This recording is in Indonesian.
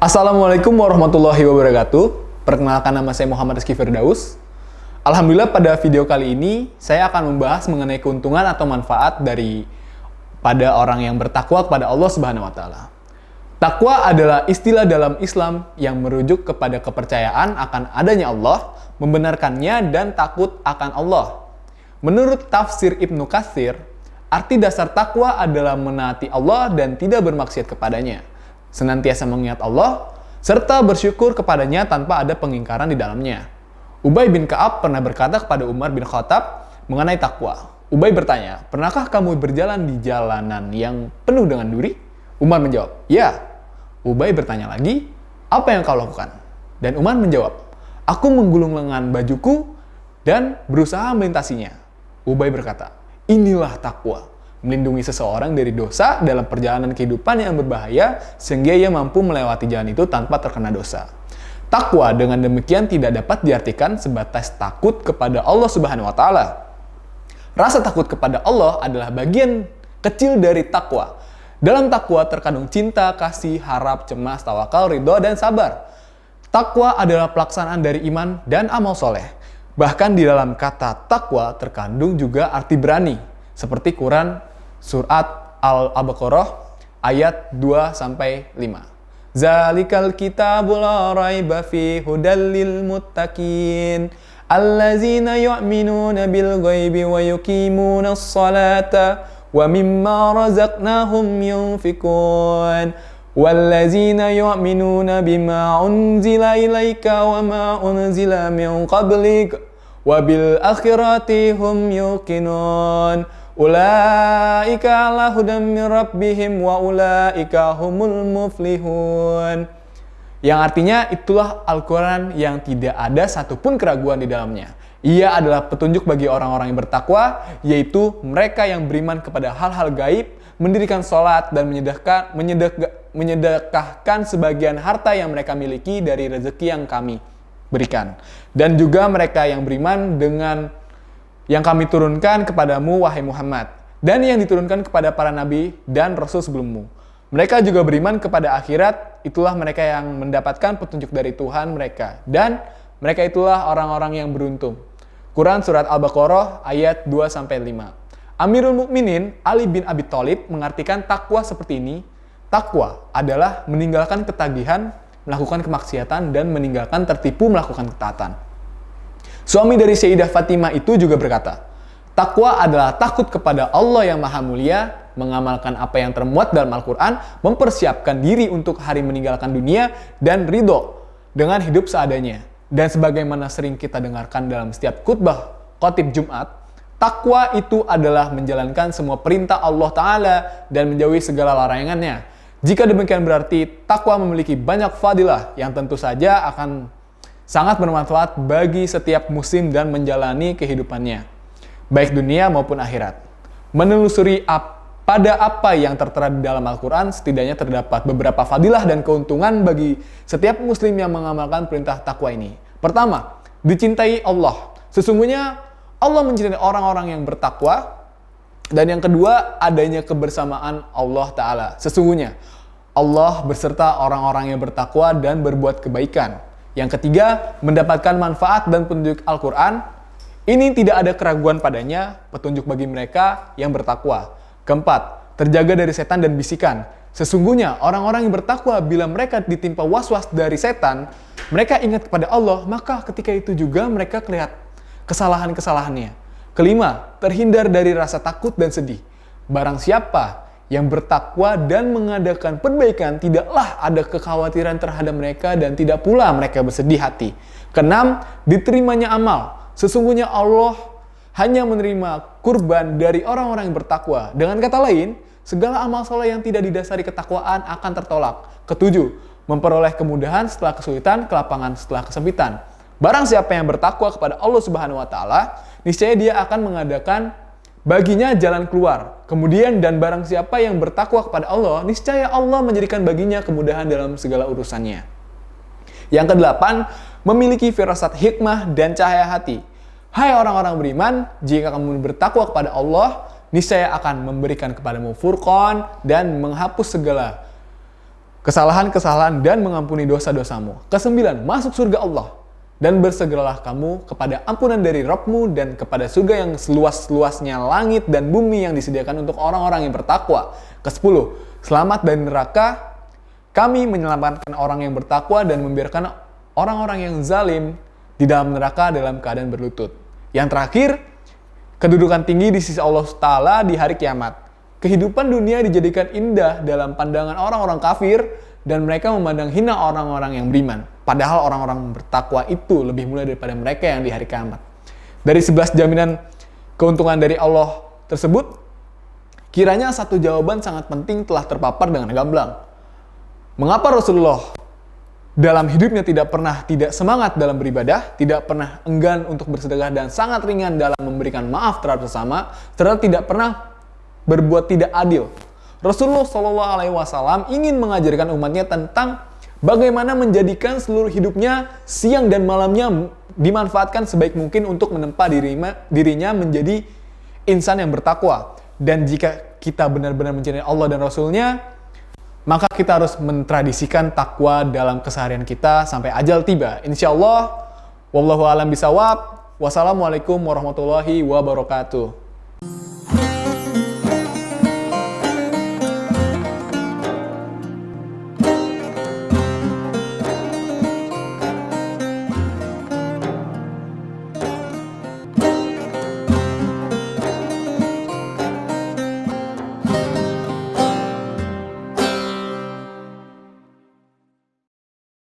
Assalamualaikum warahmatullahi wabarakatuh. Perkenalkan, nama saya Muhammad Rizky Firdaus. Alhamdulillah, pada video kali ini saya akan membahas mengenai keuntungan atau manfaat pada orang yang bertakwa kepada Allah Subhanahu wa taala. Takwa adalah istilah dalam Islam yang merujuk kepada kepercayaan akan adanya Allah, membenarkannya dan takut akan Allah. Menurut tafsir Ibnu Katsir, arti dasar takwa adalah menaati Allah dan tidak bermaksiat kepadanya, senantiasa mengingat Allah, serta bersyukur kepadanya tanpa ada pengingkaran di dalamnya. Ubay bin Ka'ab pernah berkata kepada Umar bin Khattab mengenai takwa. Ubay bertanya, "Pernahkah kamu berjalan di jalanan yang penuh dengan duri?" Umar menjawab, "Ya." Ubay bertanya lagi, "Apa yang kau lakukan?" Dan Umar menjawab, "Aku menggulung lengan bajuku dan berusaha melintasinya." Ubay berkata, "Inilah takwa, melindungi seseorang dari dosa dalam perjalanan kehidupan yang berbahaya sehingga ia mampu melewati jalan itu tanpa terkena dosa." Takwa dengan demikian tidak dapat diartikan sebatas takut kepada Allah Subhanahu wa taala. Rasa takut kepada Allah adalah bagian kecil dari takwa. Dalam takwa terkandung cinta, kasih, harap, cemas, tawakal, ridho, dan sabar. Takwa adalah pelaksanaan dari iman dan amal soleh. Bahkan di dalam kata takwa terkandung juga arti berani, seperti Quran surat Al-Baqarah ayat 2-5. Zalikal kitabul la raiba fi hudal lil muttaqin allazina yu'minuna bil ghaibi wa yuqimuna as-salata wa mimma razaqnahum yunfikun wallazina yu'minuna bima unzila ilaika wa ma unzila min qablik wa bil akhirati hum yuqinun. Ulaika ala hudam min rabbihim wa ulaika humul muflihun. Yang artinya itulah Al-Quran yang tidak ada satupun keraguan di dalamnya. Ia adalah petunjuk bagi orang-orang yang bertakwa, yaitu mereka yang beriman kepada hal-hal gaib, mendirikan sholat dan menyedekahkan sebagian harta yang mereka miliki dari rezeki yang kami berikan. Dan juga mereka yang beriman dengan yang kami turunkan kepadamu, wahai Muhammad, dan yang diturunkan kepada para nabi dan rasul sebelummu. Mereka juga beriman kepada akhirat, itulah mereka yang mendapatkan petunjuk dari Tuhan mereka, dan mereka itulah orang-orang yang beruntung. Quran surat Al-Baqarah ayat 2-5. Amirul Mukminin Ali bin Abi Thalib mengartikan takwa seperti ini. Takwa adalah meninggalkan ketagihan, melakukan kemaksiatan, dan meninggalkan tertipu melakukan ketaatan. Suami dari Sayyidah Fatimah itu juga berkata, takwa adalah takut kepada Allah yang maha mulia, mengamalkan apa yang termuat dalam Al-Quran, mempersiapkan diri untuk hari meninggalkan dunia, dan ridho dengan hidup seadanya. Dan sebagaimana sering kita dengarkan dalam setiap khutbah khotib Jumat, takwa itu adalah menjalankan semua perintah Allah Ta'ala dan menjauhi segala larangannya. Jika demikian berarti takwa memiliki banyak fadilah yang tentu saja akan sangat bermanfaat bagi setiap muslim dan menjalani kehidupannya, baik dunia maupun akhirat. Menelusuri pada apa yang tertera di dalam Al-Quran, setidaknya terdapat beberapa fadilah dan keuntungan bagi setiap muslim yang mengamalkan perintah takwa ini. Pertama, dicintai Allah. Sesungguhnya Allah mencintai orang-orang yang bertakwa. Dan yang kedua, adanya kebersamaan Allah Ta'ala. Sesungguhnya Allah berserta orang-orang yang bertakwa dan berbuat kebaikan. Yang ketiga, mendapatkan manfaat dan petunjuk Al-Quran. Ini tidak ada keraguan padanya, petunjuk bagi mereka yang bertakwa. Keempat, terjaga dari setan dan bisikan. Sesungguhnya orang-orang yang bertakwa bila mereka ditimpa was-was dari setan, mereka ingat kepada Allah, maka ketika itu juga mereka lihat kesalahan-kesalahannya. Kelima, terhindar dari rasa takut dan sedih. Barang siapa yang bertakwa dan mengadakan perbaikan, tidaklah ada kekhawatiran terhadap mereka dan tidak pula mereka bersedih hati. Keenam, diterimanya amal. Sesungguhnya Allah hanya menerima kurban dari orang-orang yang bertakwa. Dengan kata lain, segala amal soleh yang tidak didasari ketakwaan akan tertolak. Ketujuh, memperoleh kemudahan setelah kesulitan, kelapangan setelah kesempitan. Barang siapa yang bertakwa kepada Allah Subhanahu wa taala, niscaya dia akan mengadakan baginya jalan keluar. Kemudian dan barang siapa yang bertakwa kepada Allah, niscaya Allah menjadikan baginya kemudahan dalam segala urusannya. Yang kedelapan, memiliki firasat hikmah dan cahaya hati. Hai orang-orang beriman, jika kamu bertakwa kepada Allah, niscaya akan memberikan kepadamu furqan dan menghapus segala kesalahan-kesalahan dan mengampuni dosa-dosamu. Kesembilan, masuk surga Allah. Dan bersegeralah kamu kepada ampunan dari Rabbmu dan kepada surga yang seluas-luasnya langit dan bumi yang disediakan untuk orang-orang yang bertakwa. Kesepuluh, selamat dari neraka. Kami menyelamatkan orang yang bertakwa dan membiarkan orang-orang yang zalim di dalam neraka dalam keadaan berlutut. Yang terakhir, kedudukan tinggi di sisi Allah Ta'ala di hari kiamat. Kehidupan dunia dijadikan indah dalam pandangan orang-orang kafir dan mereka memandang hina orang-orang yang beriman. Padahal orang-orang bertakwa itu lebih mulia daripada mereka yang di hari kiamat. Dari 11 jaminan keuntungan dari Allah tersebut, kiranya satu jawaban sangat penting telah terpapar dengan gamblang. Mengapa Rasulullah dalam hidupnya tidak pernah tidak semangat dalam beribadah, tidak pernah enggan untuk bersedekah dan sangat ringan dalam memberikan maaf terhadap sesama, serta tidak pernah berbuat tidak adil. Rasulullah SAW ingin mengajarkan umatnya tentang bagaimana menjadikan seluruh hidupnya, siang dan malamnya dimanfaatkan sebaik mungkin untuk menempa dirinya menjadi insan yang bertakwa. Dan jika kita benar-benar mencintai Allah dan Rasulnya, maka kita harus mentradisikan takwa dalam keseharian kita sampai ajal tiba. Insya Allah, wallahu a'lam bishawab. Wassalamualaikum warahmatullahi wabarakatuh.